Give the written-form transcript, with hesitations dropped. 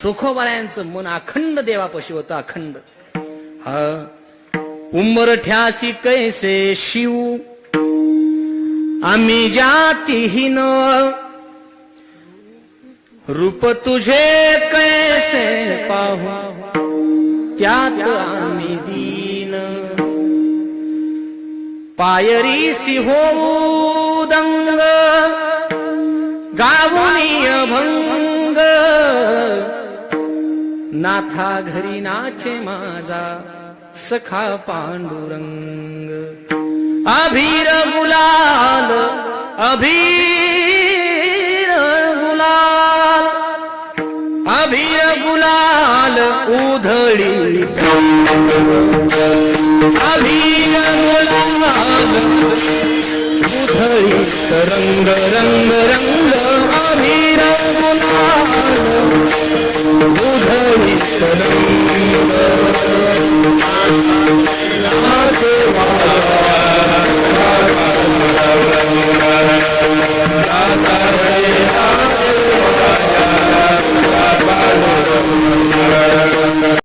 सुखोबारायांचं मन अखंड देवापाशी होतं, अखंड. उंबरठ्यासी कैसे शिव आम्ही जातीहीन, रूप तुझे कैसे पाहू त्यात आम्ही दीन. पायरीसी होऊ दंग गावुनी अभंग, नाथा घरी नाचे माझा सखा पांडुरंग. अभीर गुलाल अभीर गुलाल अभीर गुलाल उधळी, अभीर गुलाल उधळी रंग रंग रंग. अभीर गुलाल उधळी रंग.